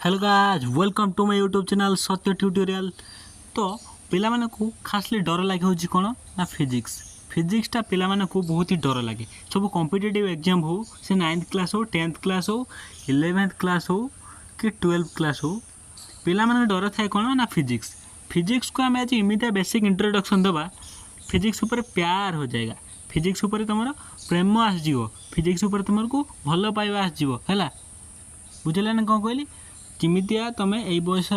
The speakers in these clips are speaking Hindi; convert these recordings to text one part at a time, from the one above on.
Hello guys welcome to my YouTube channel Satya tutorial. तो पिला माने को खासली डर लगे होची कोन ना फिजिक्सटा पिला माने को बहुत ही डर लगे। सब कॉम्पिटिटिव एग्जाम हो से 9th क्लास हो 10th क्लास हो 11th क्लास हो कि 12th क्लास हो पिला माने डर थाए कोन ना फिजिक्स को हमें आज इमिता बेसिक इंट्रोडक्शन दबा फिजिक्स ऊपर प्यार हो जाएगा। फिजिक्स ऊपर तुम प्रेम आसजिव फिजिक्स ऊपर तुमको भल पाइबा आसजिव है बुझल ना कौन कहली किमितिया तुम यही बयस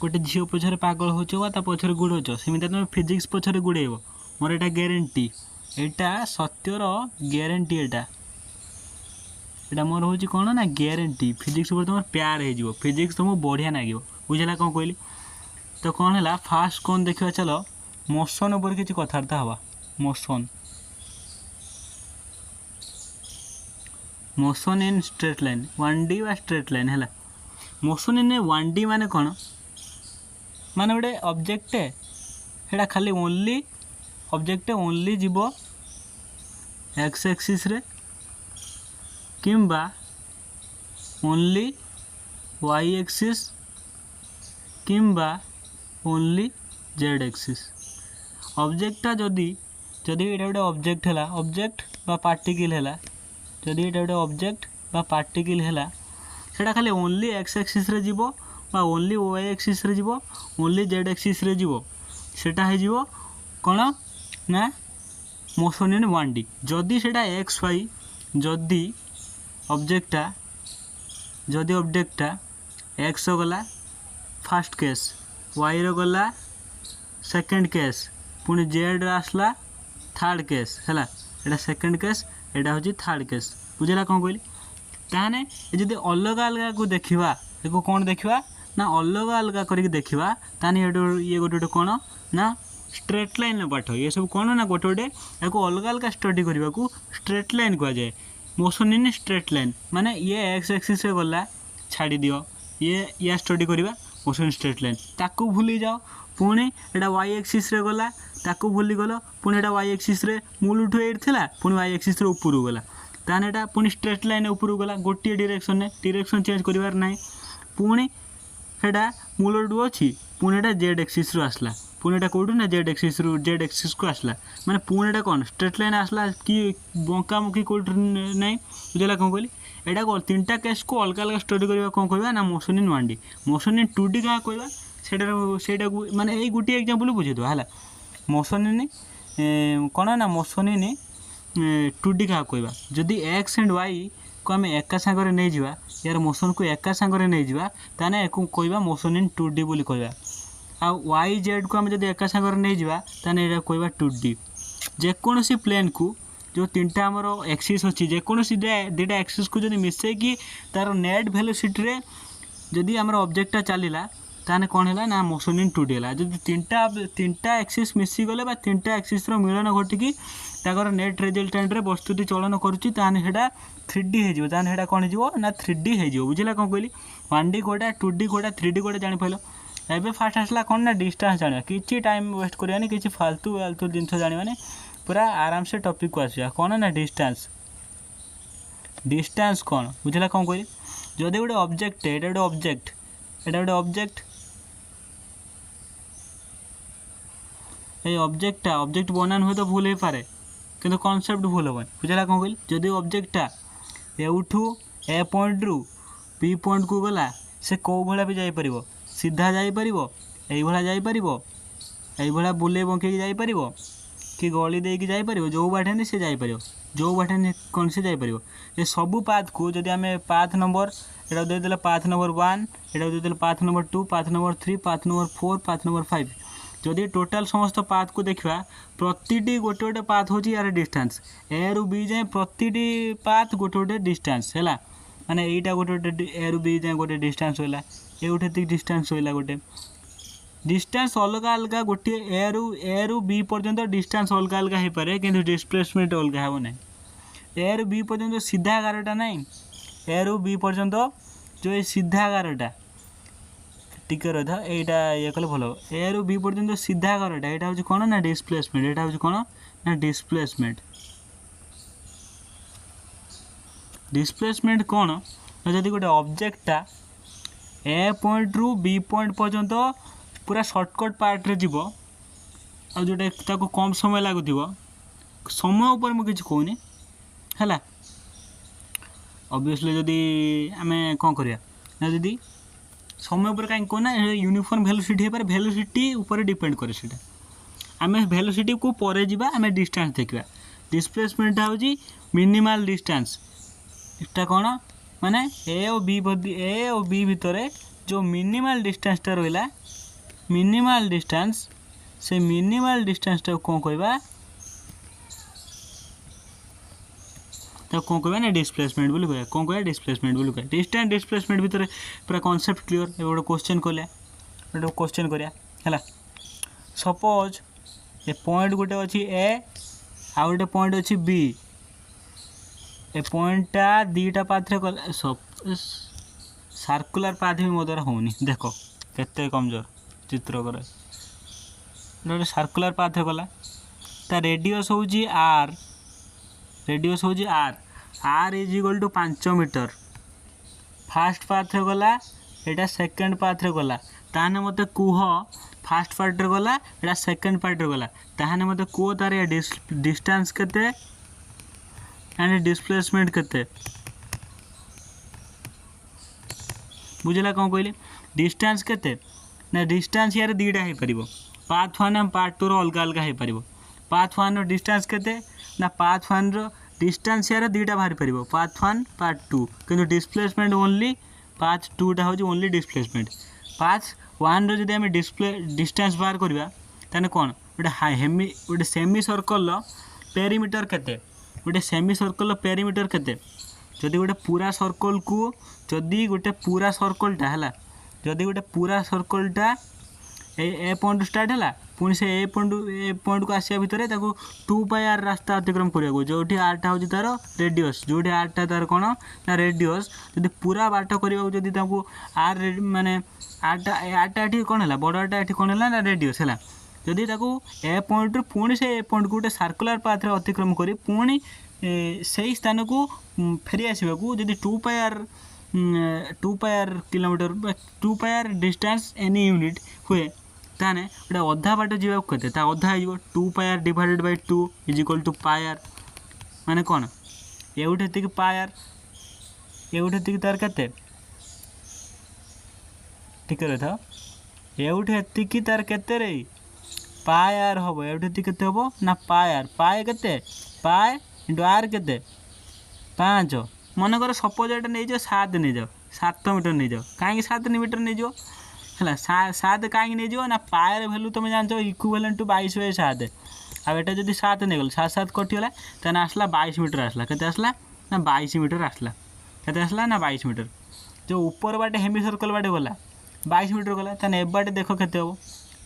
गोटे झील पछरे पागल हो पछरे गुड़ौच सेमती तुम फिजिक्स पछरे गुड़ेब मोर यहाँ ग्यारंटी यहाँ सत्यर ग्यारंटी यहाँ मोर हूँ कौन ना ग्यारंटी फिजिक्स तुम प्यार हो फिजिक्स तुमको बढ़िया लगे बुझेगा कौन कहली। तो कौन है फास्ट कौन देखा चलो मोशन उपर किसी कथबार्ता हवा motion in straight line 1D वा स्ट्रेट लाइन है मोशन इन 1D माने कौन माने गोटे ऑब्जेक्ट है खाली ओनली ऑब्जेक्ट ओनली जीव एक्स एक्सिस रे किंबा ओनली वाई एक्सिस किंबा ओनली जेड एक्सिस ऑब्जेक्टा जदि ये गोटे ऑब्जेक्ट है ऑब्जेक्ट बा पार्टिकल है जदि ये गोटे ऑब्जेक्ट बा पार्टिकल है सेटा खाली ओनली एक्स एक्सिस रे जीवो बा ओनली वाई एक्सिस रे जीवो ओनली जेड एक्सिस रे जीवो सेटा है जीवो कौन ना मोशन इन 1D। जदि सेटा एक्स वाई जदि ऑब्जेक्टा एक्स गला फर्स्ट केस वाई रो गला सेकंड केस पुणी जेड आसला थर्ड केस है यहाँ सेकंड केस यहाँ हूँ थर्ड केस बुझेगा कौन कहली। ताने जदि अलग अलग को देखा देखो कौन देखा ना अलग अलग करके देखा ताने ये गोटे कौन ना स्ट्रेट लाइन पाठ ये सब कौन ना गोटे गोटे या अलग अलग स्टडी करने को स्ट्रेट लाइन कह जाए मोशन इन स्ट्रेट लाइन माने ये एक्स एक्सिस रे गला छाड़ी दियो ये या स्टडी करवा मोशन स्ट्रेट लाइन ताकू भूली जाओ पुणी एटा वाई एक्सिस रे गला ताकू भूली गल पुणी एटा वाई एक्सिस रे मूल उठू एट थिला पुणी वाई एक्सिस रे ऊपर गला ताने एटा पुणी स्ट्रेट लाइन ऊपर गला गोटे डायरेक्शन चेंज करिवार नाही पुणी एटा मूल उठू अछि पुणी एटा जेड एक्सिस रो आसला पुणी एटा कोठू ना जेड एक्सिस को आसला माने पुणी एटा कोन स्ट्रेट लाइन आसला कि बंका मुखी कोठू नाही बुझला कोन कहली। एटा को तीनटा केस को अलग अलग स्टडी करबा कोन कहबा ना motion in 1D motion in 2D का कहबा सेटा माने एई गुटी एग्जांपल बुझे दो हला मोशन इन कोन ना मोशन इन 2D का कहबा जदि एक्स एंड वाई को आम एका सांगरे नहीं जिवा यार मोशन को एका सांगरे नहीं जिवा ताने एको कहबा मोशन इन 2D बोली कहबा आ वाई जेड को आम जदि एका सांगरे नहीं जिवा ताने एटा कहबा 2D जेकोसी प्लेन को जो तीनटा आमर एक्सिस अच्छी जेकोसी दुटा एक्सिस को जब मिसेकी तार नेट वेलोसिटी रे जदि आमर ऑब्जेक्टटा चलला ताने कौन है ना मोशन इन 2D है जब तीनटा एक्सिस मिसीगले तीनटा एक्सिस मिलन घटिकी ताकर नेट रिजल्टेंट रे वस्तुटी चलन करुच्ची ताने हेटा 3D हो ताने हेटा कौन हो ना 3D हो बुझला कौन कहली 1D Kota 2D Kota 3D Kota जापल एवं फास्ट आसला कौन ना डिस्टेंस जाना कि टाइम वेस्ट करानी कि फालतू जिनस जाना पूरा आराम से टॉपिक को आसा कौन ना डिस्टेंस कौन बुझला कौन कहली जदि गोटे ऑब्जेक्ट एटा गोटे ऑब्जेक्ट ये ऑब्जेक्ट बनान हुए तो भूल हो पारे किंतु कॉन्सेप्ट भूल हेन बुझला कौन कहली जदि ऑब्जेक्टा एठू ए पॉइंट रु बी पॉइंट को गला से कौ भाया भी जापर सीधा जापर यही बुले बंके जापर कि गली देकी जापर जो बाटे नहीं से जापर जो बाटे नहीं कौन से जापर ये सबू पाथ को जदि आम पाथ नंबर यहाँ देदेला पाथ नंबर 1 यहाँ देदेला path number 2 path number 3 path number 4 path number 5 जदि टोटाल समस्त पाथ को देखा प्रति गोटे गोटे पाथ हूँ यार डिस्टेंस ए रु बी जाए प्रति पाथ गोटे गोटे डिस्टेंस है माने यहीटा गोटे गोटे ए रु बी जाए गोटे डिस्टेंस होगा ये गोटे डिस्टेंस होगा गोटे डिस्टेंस अलग अलग गोटे ए रु बी पर्यंत डिस्टेंस अलग अलग हो पाए कि डिस्प्लेसमेंट अलग हे ना ए रु बी पर्यंत सीधा गारटा ना ए रु बी पर्यंत जो ये सीधा गारटा टिके रही था यहाँ ये कले भल ए रु बी पर्यंत सीधा गारटा यहाँ हूँ कौन ना डिस्प्लेसमेंट यहाँ हूँ कौन ना डिस्प्लेसमेंट कौन जदि गोटे ऑब्जेक्टटा ए पॉइंट रु बी पॉइंट पर्यंत पूरा सर्टकट पार्ट रे जीवो आ जोटा ताको कम समय लागुथिबो समय ऊपर मु किछ कहूनी हैला ऑब्वियसली जदी आमे कोन करिया ना जदी समय ऊपर काई कोना यूनिफॉर्म वेलोसिटी पर वेलोसिटी ऊपर डिपेंड करे सेटा आमे वेलोसिटी को परे जीवा आमे डिस्टेंस देखिबा डिस्प्लेसमेंट होची मिनिमल डिस्टेंस एटा कोन माने ए और बी भितरे जो मिनिमल डिस्टेंस टा रहिला मिनिमल डिस्टेंस से मिनिमल डिस्टेंस टा कोन कहबा तो कौन कहबा ना डिस्प्लेसमेंट बोली कहबा कौन कहबा डिस्प्लेसमेंट बोली कहबा डिस्टेंस डिस्प्लेसमेंट भितर पूरा कांसेप्ट क्लियर ए गोटे क्वेश्चन कले गोटे क्वेश्चन करिया हैला सपोज ए पॉइंट गोटे अछि ए आ गोटे पॉइंट अछि बी ए पॉइंटटा दीटा पाथ रे सर्कुलर पाथ भी मोदर होनी देखो केते कमजोर चित्र करे गोटे सर्कुलर पाथ रे गला ता रेडियस होउची आर रेडियस होउची r is equal to 5 metre first part रे गला एटा सेकंड पाथ रे गला ताने मते कुह फास्ट पार्ट रे गला एटा सेकंड पार्ट रे गला ताने मते को तार डिस्टेंस केते एंड डिस्प्लेसमेंट केते बुझला कोन कहली डिस्टेंस केते ना डिस्टेंस यार दीटा हे परिबो पाथ 1 एंड पाथ 2 रो अलग अलग हे परिबो पाथ 1 रो डिस्टेंस केते ना पाथ 1 रो डिस्टेंस यार दीटा बाहर परिबो पाथ 1 पाथ 2 किंतु डिस्प्लेसमेंट ओनली पाथ 2 टा होजी ओनली डिस्प्लेसमेंट पाथ 1 रो जदी हम डिस्टेंस बाहर करबा तने कोन गोटे सेमी सर्कल लो पेरीमीटर केते गोटे सेमी सर्कल लो पेरीमीटर केते जदी गोटे पूरा सर्कल को जदी गोटे पूरा सर्कल टा हला जदी गोटे पूरा सर्कल टा ए पॉइंट स्टार्ट हला पुणी से ए पॉइंट को आसिया भितर ताको 2 पाई आर रास्ता अतिक्रम करिया जोठी आर टा होची तार रेडियस जोठी आर टा तार कोन ना रेडियस जदी पूरा बाट करिया जदी ताको आर माने आर टा एठी कोन हला बॉर्डर टा एठी कोन हला ना रेडियस हला जदी ताको ए पॉइंट रो पुणी से ए पॉइंट को गोटे सर्कुलर पाथ रे अतिक्रम करी पुणी सेही स्थान को फेरी आसीबा को जदी 2 pi r kilometre 2 pi r distance any unit हुए ताने गोटे अधा बाट जीवा केते ता अधा हो 2 pi r divided by 2 is equal to pi r माने कोन एउठे तिक पाई आर एउठे तिक तार केते ठीक रे था एउठे तिक तार केते रे पाई आर होबो एउठे तिक केते होबो ना पाई आर पाई केते पाई इनटू आर केते 5 मन कर सपोज एटा नै जो 7 नै जाओ 7 मीटर नै जाओ काहे 7 मीटर नै जो हला 7 काहे नै जो ना पायर वैल्यू तुम जानछो इक्विवेलेंट टू 22/7 आ एटा जदी 7 नै गल 7 7 कटि गला तने आसला 22 मीटर आसला केते आसला ना 22 मीटर आसला केते आसला ना 22 मीटर जो ऊपर बाटे हेमी सर्कल बाटे गला 22 मीटर गला तने ए बाटे देखो केते हो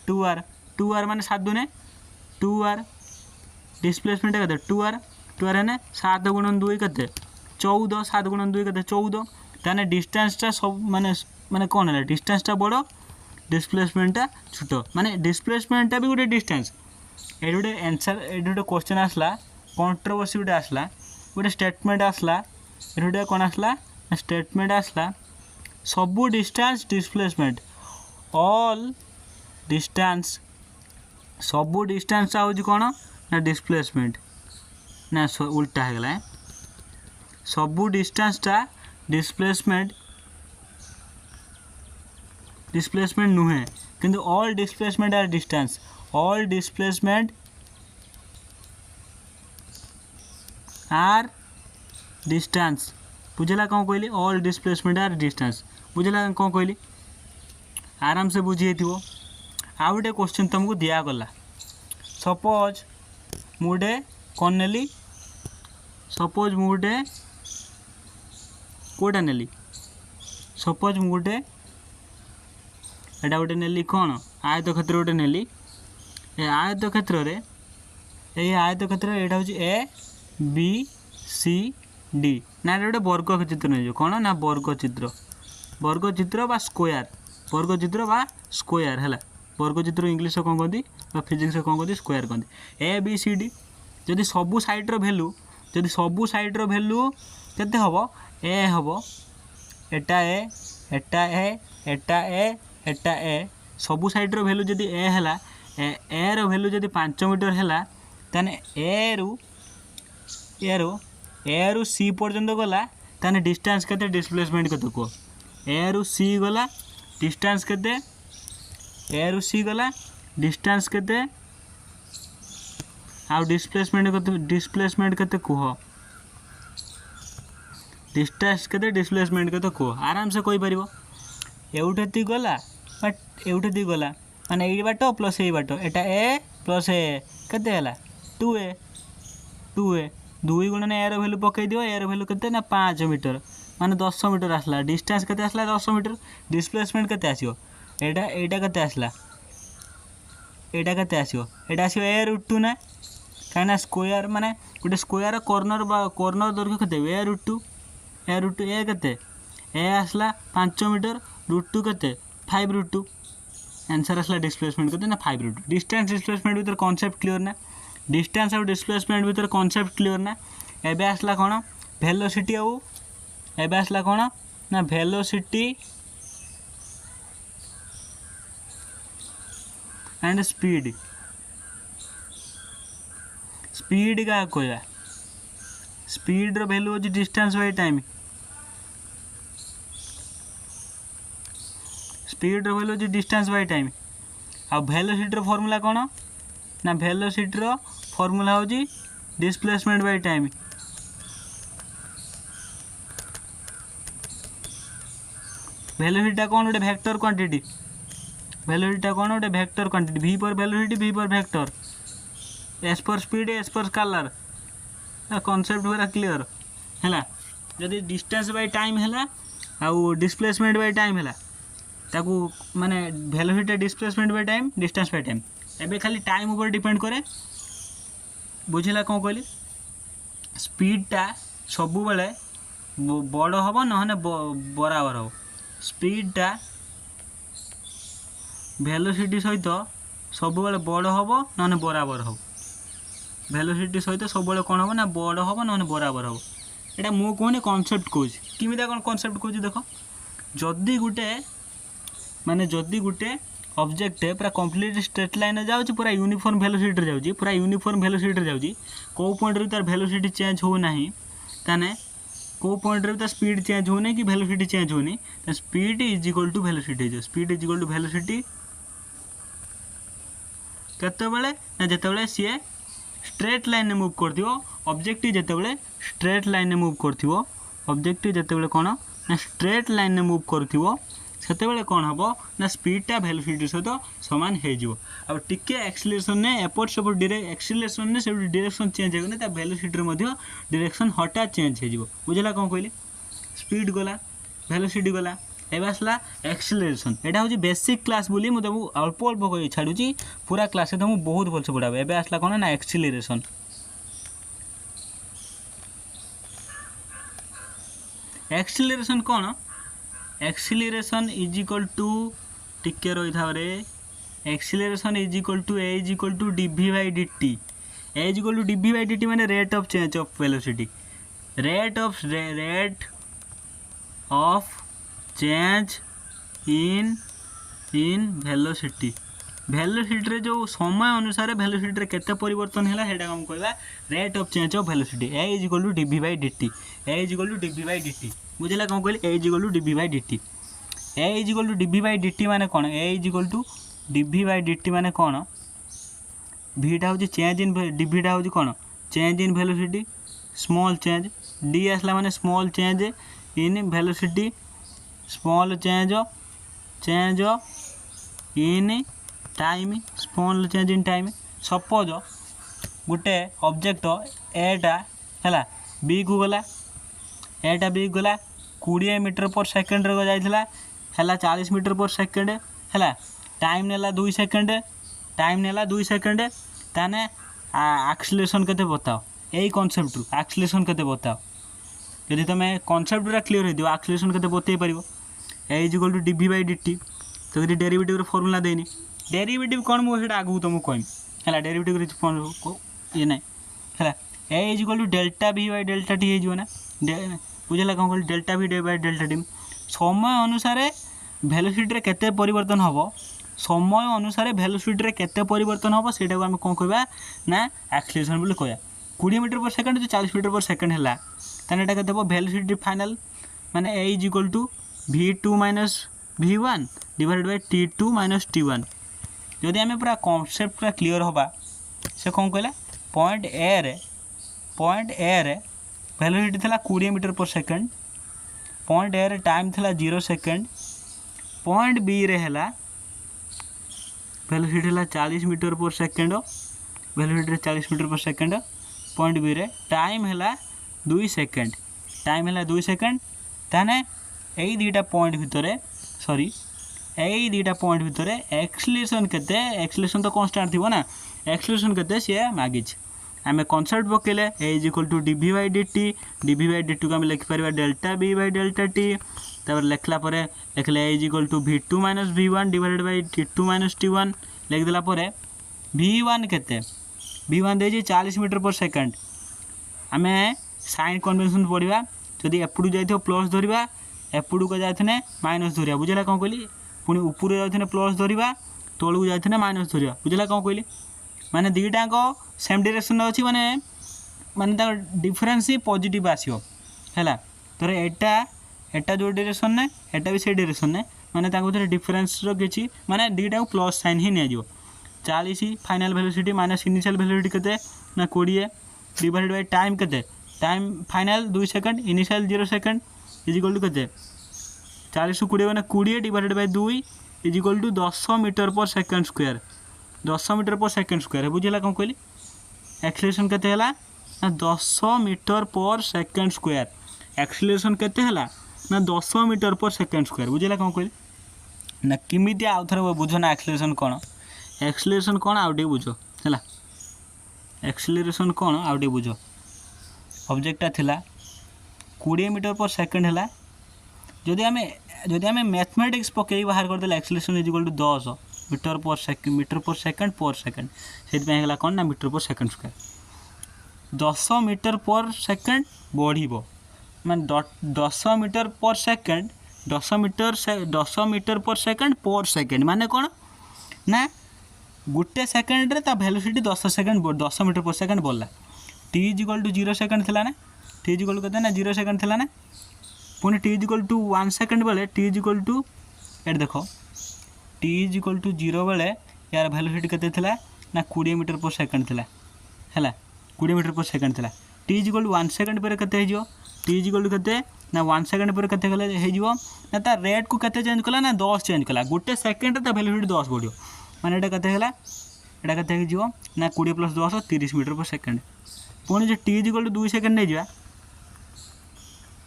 2r माने 7 दुने 2r डिस्प्लेसमेंट केते 2r ने 7 * 2 केते 14 7 * 2 केते 14 तने डिस्टेंस टा सब माने कोन है डिस्टेंस टा बड़ो डिस्प्लेसमेंट टा छोटो माने डिस्प्लेसमेंट टा भी गोटे डिस्टेंस ए गोटे आंसर ए गोटे क्वेश्चन आसला कंट्रोवर्सी गोटे आसला गोटे स्टेटमेंट आसला ए गोटे कोन आसला स्टेटमेंट आसला सबु डिस्टेंस डिस्प्लेसमेंट ऑल डिस्टेंस सबु डिस्टेंस टा होजी कोन ना डिस्प्लेसमेंट ना उल्टा है गला सबु डिस्टेंस टा डिस्प्लेसमेंट नुहे किंतु all displacement are distance all displacement are distance बुझला कौन कहली ऑल डिस्प्लेसमेंट आर डिस्टेंस बुझला कौन कहली आराम से बुझी थो आ गोटे क्वेश्चन तुमको दिया गला सपोज मुडे कौन नेली सपोज मुडे कोटा नेली सपोज मुडे एटा गोटे नेली कौन आयत क्षेत्र गोटे नेली ए आयत क्षेत्र रे ए आयत क्षेत्र एटा होची ए बी सी डी ना गोटे वर्ग चित्र नहीं कौन ना वर्ग चित्र बा स्क्वायर है वर्ग चित्र इंग्लिश कौन कहती फिजिक्स कौन कहती स्क्वायर कहती ए बी सी डी जदि सबू साइड्र भैल्यू केते हम ए हम एटा ए एटा ए सबू साइड्र भैल्यू जदि ए है ए रो भैल्यू जदि 5 मीटर है ताने ए रु सी पर्यंत गला ताने डिस्टेंस केते डिस्प्लेसमेंट केते को ए रु सी गला डिस्टेंस केते ए रु सी गला डिस्टेंस केते आ डिस्प्लेसमेंट केते कुह डिस्टेंस केते डिस्प्लेसमेंट केते कुह आराम से कहि परिबो एउठेती गला बट एउठेती गला माने एई बाट प्लस एई बाट एटा ए प्लस ए केते हला 2a 2 गुणन ए रो वैल्यू पकई दियो ए रो वैल्यू केते ना 5 मीटर माने 10 मीटर आसला डिस्टेंस केते आसला 10 मीटर डिस्प्लेसमेंट केते आसीओ एटा केते आसला एटा आसीओ ए रूट 2 ना काना स्क्वायर माने गोटे स्क्वायर कॉर्नर दৈর্ঘ্য केते ए रूट 2 ए केते ए आसला 5 मीटर रूट 2 केते 5 रूट 2 आंसर आसला डिस्प्लेसमेंट केते ना 5 रूट 2 डिस्टेंस डिस्प्लेसमेंट भीतर कांसेप्ट क्लियर ना डिस्टेंस और डिस्प्लेसमेंट भीतर कांसेप्ट क्लियर ना एबे आसला कोन वेलोसिटी आउ एबे आसला कोन ना वेलोसिटी एंड स्पीड का कोया स्पीड रो वैल्यू होची डिस्टेंस बाय टाइम स्पीड रो वैल्यू होची डिस्टेंस बाय टाइम आ वेलोसिटी रो फार्मूला कोन ना वेलोसिटी रो फार्मूला होची डिस्प्लेसमेंट बाय टाइम वेलोसिटी कोन गोटे वेक्टर क्वांटिटी वेलोसिटी कोन गोटे वेक्टर क्वांटिटी v पर वेलोसिटी v पर वेक्टर s पर स्पीड s पर स्केलर कांसेप्ट पूरा क्लियर हैला जदि डिस्टेंस बाय टाइम हैला आउ डिस्प्लेसमेंट बाय टाइम हैला ताकू माने velocity displacement by time distance by time एबे खाली टाइम ऊपर डिपेंड करे बुझिला कोन कहली स्पीडटा सबु बेले बड़ हबो नहने बराबर हो स्पीडटा वेलोसिटी सहित सबु बेले बड़ हबो नहने बराबर हो वेलोसिटी सहित सब बेले कोन हबो ना बड़ हबो नहने बराबर हो एटा मो कोने कांसेप्ट कोज किमिदा कोन कांसेप्ट कोज देखो जदि गुटे ऑब्जेक्ट पूरा कंप्लीट स्ट्रेट लाइन में जाउची पूरा यूनिफॉर्म वेलोसिटी जाउची पूरा यूनिफॉर्म वेलोसिटी जाउची को पॉइंट रे तार वेलोसिटी चेंज हो नाही ताने को पॉइंट रे तार स्पीड चेंज हो नहीं कि वेलोसिटी चेंज हो नहीं त speed is equal to velocity जो speed is equal to velocity केते बेले ना जेते बेले सी स्ट्रेट लाइन में मूव करथिवो ऑब्जेक्ट जेते बेले स्ट्रेट लाइन में मूव करथिवो ऑब्जेक्ट जेते बेले कोन ना स्ट्रेट लाइन में मूव करथिवो सेते बेले कोन हबो ना स्पीडटा वेलोसिटी सहित समान हे जिवो अब टिके एक्सीलरेशन ने एपोर्ट सपोर्ट डायरेक्ट एक्सीलरेशन ने से डायरेक्शन चेंज हेगने ता वेलोसिटी रे मध्ये डायरेक्शन हटा चेंज हे जिवो बुझला कोन कहली स्पीड गला वेलोसिटी गला एबे आसला एक्सीलरेशन एटा होची बेसिक क्लास बोली मु तमु अल्प अल्प कहि छाडुची पूरा क्लास से तमु बहुत भल से पढाबे एबे आसला कोन ना एक्सीलरेशन एक्सीलरेशन कोन एक्सीलरेशन इज इक्वल टू टिके रही था रे acceleration is equal to a is equal to dv by dt a is equal to dv by dt माने rate of change of velocity rate of change in velocity velocity रे जो समय अनुसार वेलोसिटी रे केते परिवर्तन हैला हेडा हम कहबा rate of change of velocity a is equal to dv by dt a is equal to dv by dt बुझला कौन कहली a is equal to dv by dt a is equal to dv by dt माने कोन a is equal to dv by dt माने कोन v टा होची चेंज इन dv टा होची कोन change in velocity small change d आसला माने small change in velocity small change in time small change in time suppose गुटे ऑब्जेक्ट एटा हैला b को गला एटा भी गला 20 मीटर पर सेकंड रे जाइथिला हैला 40 मीटर पर सेकंड हैला टाइम नेला 2 सेकंड ताने एक्सीलरेशन केते बताओ एई कांसेप्ट रु एक्सीलरेशन केते बताओ यदि तमे कांसेप्ट पूरा क्लियर हो दियो एक्सीलरेशन केते बतै परिबो a is equal to dv by dt तो यदि डेरिवेटिव रो फार्मूला देनी डेरिवेटिव कोन मो सेटा आगु तुमको कहम हैला डेरिवेटिव रे को ये नै हैला a is equal to delta v by delta t हे जिवो ना बुझला कौन कहली delta v by delta T समय अनुसार वेलोसिटी केते परिवर्तन हम समय अनुसार वेलोसिटी केते परिवर्तन हम से आम कौन कह ना एक्सीलरेशन बोली कह 20 मीटर पर सेकेंड जो 40 मीटर पर सेकेंड है ताने एटा केते वेलोसिटी फाइनल माने a is equal to v2 minus v1 divided by t2 minus t1 जदि आम पूरा कॉन्सेप्ट पूरा क्लीयर होबा से कौन कहला पॉइंट ए रे वेलोसिटी थिला 20 metre per second point A रे टाइम थिला 0 सेकेंड पॉइंट बी रे हैला वेलोसिटी है 40 metre per second velocity 40 metre per second point B रे टाइम है 2 सेकेंड टाइम है 2 सेकेंड ताने यही दुईटा पॉइंट भितर सॉरी यही दुईटा पॉइंट भितर एक्सीलरेशन केते एक्सीलरेशन तो कांस्टेंट थी ना एक्सीलरेशन केते सी मागिछ आम कनसेप्ट पकेले a is equal to dv by dt को आम लिखिपर delta B by delta T तापर लिखला परे लिखले a is equal to v2 minus v1 divided by t2 minus t1 लिखदेला परे v1 केते v1 देजी 40 मीटर पर सेकेंड आम साइन कन्वेंशन पढ़ा जदि एपड़ू जाइए प्लस धरवा एपड़ू को जाते माइनस धरवा बुझला कौन कहली पुणी ऊपर जाते प्लस धरवा तौक जाते माइनस धरवा बुझला कौन कहली माने दुईटाक सेम डायरेक्शन अच्छी माने माने डिफरेंस ही पॉजिटिव आसो है तर एटा जो डायरेक्शन ने एटा भी से डायरेक्शन ने माने डिफरेंस किसी माने दुईटा प्लस साइन ही नि 40 final velocity minus initial velocity केते ना 20 डिवाइडेड बाय टाइम केते time final 2 second initial 0 second is equal to केते 40 ରୁ 20 माने 20 divided by 2 is equal to 10 metre per second square 10 metre per second square बुझेगा कौन कहली एक्सीलरेशन केते हला ना 10 metre per second square acceleration केते हला ना 10 मीटर पर सेकेंड स्क्वायर बुझेगा कौन कहली ना किमिति आउ थरे बुझो ना एक्सीलरेशन कौन आउ टे बुझो है एक्सीलरेशन कौन आउ टे बुझो ऑब्जेक्टटा थिला 20 मीटर पर सेकेंड है जदि आम मैथमेटिक्स पकई बाहर करदे acceleration is equal to 10 metre per second से कौन ना metre per second square 10 metre per second बढ़ मान 10 metre per second 10 metre per second माने कौन ना गोटे सेकेंड रे ता वेलोसिटी 10 मीटर पर सेकेंड बढ़ला T is equal to 0 second थिला ना T is equal to 0 second थिला ना पुणी T is equal to 1 second बेले T is equal to eight देख टी इज इक्वल टू 0 बेले यार वेलोसिटी केते थिला ना 20 मीटर पर सेकेंड थिला हैला 20 मीटर पर सेकेंड थिला t is equal to 1 second पर केते हे जो टी इज इक्वल टू केते ना 1 सेकेंड पर केते गले हे जो ना ता रेट को केते चेंज कला ना 10 चेंज कला गोटे सेकेंड ता वेलोसिटी 10 बढ़ियो माने एटा केते हला एटा केते हे जो ना 20 प्लस 10 30 मीटर पर सेकेंड पुणी जो t is equal to 2 second नहीं जा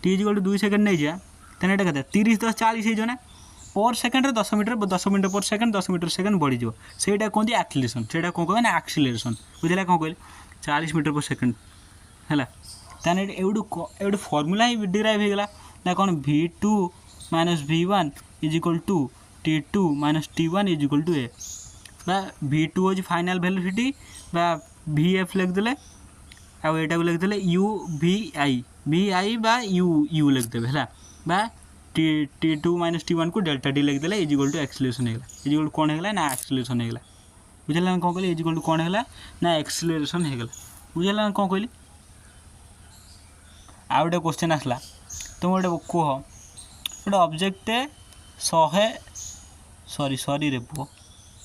t is equal to 2 second नहीं जा तेने एटा केते 30 10 40 हे जो ना पर सेकेंड रे 10 metre per second 10 metre second बढ़ी जो सेटा कहते एक्सीलरेशन सेटा कौन कहना एक्सीलरेशन बुझला कौन कहले 40 मीटर पर सेकेंड है ताने एवडू फॉर्मूला ही डिराइव हो गला ना कौन v2 minus v1 is equal to t2 minus t1 is equal to a बा v2 हो फाइनल वेलोसिटी बा vf लिखदे आउ एटा को लिखदे u vi बा u लिखदे है बा t2 माइनस t1 को डेल्टा टी लिखदे इज इक्वल टू एक्सीलरेशन है इज इक्वल कौन है ना एक्सीलरेशन है बुझला कौन कहली इज इक्वल टू कौन है ना एक्सीलरेशन है बुझला कौन कहली आ गोटे क्वेश्चन आसला तुम गोटे कह गोटे ऑब्जेक्ट 100 सॉरी रे पुओ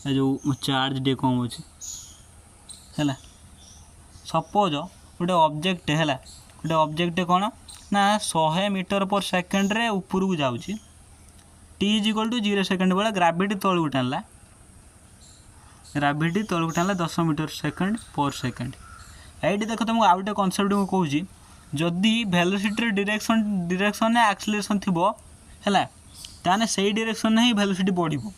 जो चार्ज डे कम अच्छे है सपोज गोटे ऑब्जेक्ट है गोटे ऑब्जेक्ट कौन ना 100 मीटर पर सेकेंड रे ऊपर को जाऊँगी t is equal to 0 second बेले ग्राविटी तौक टाणला 10 मीटर सेकेंड पर सेकेंड ये देख तुमको आउ गोटे कनसेप्ट कहूँ जदि वेलोसिटी डायरेक्शन एक्सीलरेशन थिबो हैला ताने सही डायरेक्शन ही वेलोसिटी बढ़िबो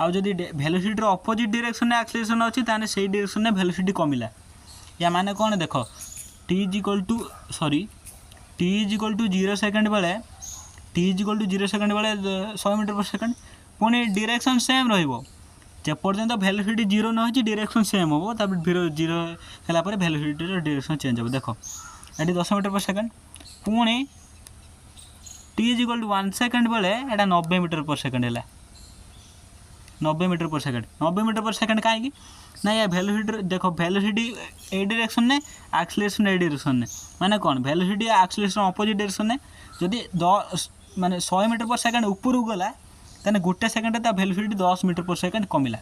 आउ जदि वेलोसिटी अपोजिट डायरेक्शन एक्सीलरेशन अछि ताने सही डायरेक्शन वेलोसिटी कमिला या माने कौन देख T is equal to 0 second बेले 0 सेकेंड बेले 100 मीटर पर सेकेंड पुणी डायरेक्शन सेम रहिबो जेपर्यंत वेलोसिटी 0 न हो डायरेक्शन सेम हम तब 0 है वेलोसिटी डायरेक्शन चेंज हो देख ये 10 मीटर पर सेकेंड पुणी T is equal to 1 second बेले एटा 90 मीटर पर सेकेंड है 90 metre per second 90 metre per second कहीं ना या वेलोसिटी देख वेलोसिटी ए डायरेक्शन ने एक्सेलरेशन ए डायरेक्शन ने माने कौन वेलोसिटी एक्सेलरेशन अपोजिट डायरेक्शन ने जदि 10 माने 100 मीटर पर सेकेंड ऊपर गला ताने गोटे second velocity 10 metre per second कमिला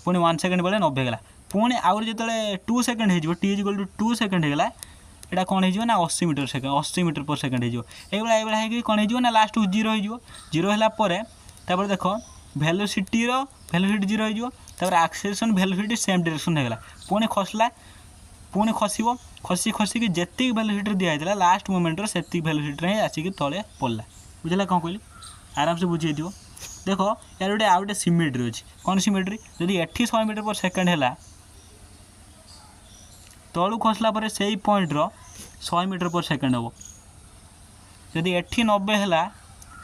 पुणी 1 सेकेंड बेले 90 गला पुणी आउर जो 2 सेकेंड हो t is equal to 2 second होगा एटा कौन हो ना 80 metre second 80 metre per second हो कौन हो ना लास्ट को जीरो हो जीरो है देख वेलोसिटी जीरो हो एक्सेलरेशन वेलोसिटी सेम डायरेक्शन होगा पुणी खसला पुणी खसब खसी खसिक जी वेलोसिटी दिखाई लास्ट मोमेंट से वेलोसिटी आसिक तले पड़ला बुझला कौन कहली आराम से बुझे देख यार गोटे आउ गए सिमेट्री अच्छी कौन सिमेट्री जदि एटी 100 मीटर पर सेकेंड है तलू खसला से ही पॉइंट 100 मीटर पर सेकेंड हम जदि एटी 90 है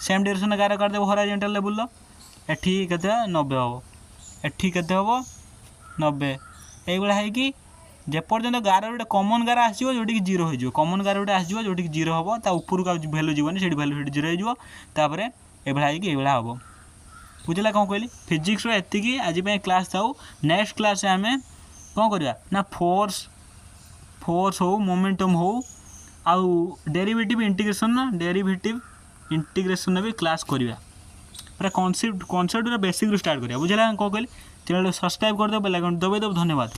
सेम डायरेक्शन गार करदेव हॉरिजॉन्टल लेवल एटी के 90 हम एटी के 90 ये जेपर्यंत गार गोटे कमन गार आसो जोटि जीरो हो कमन गार गोटे आसो जोटि जीरो हम ऊपर को भैल्यू जीवन से भैल्यू जीरो होपर ये हम बुझला कौन कहली फिजिक्स एति आज क्लास था नेक्स्ट क्लास आम कौन करवा ना फोर्स हो मोमेंटम हो आउ डेरिवेटिव इंटीग्रेशन भी क्लास करवा पूरा कॉन्सेप्ट बेसिक रू स्टार्ट करा बुझला कौन कहली चैनल सब्सक्राइब कर दो बेल आइकन दबाई दो धन्यवाद।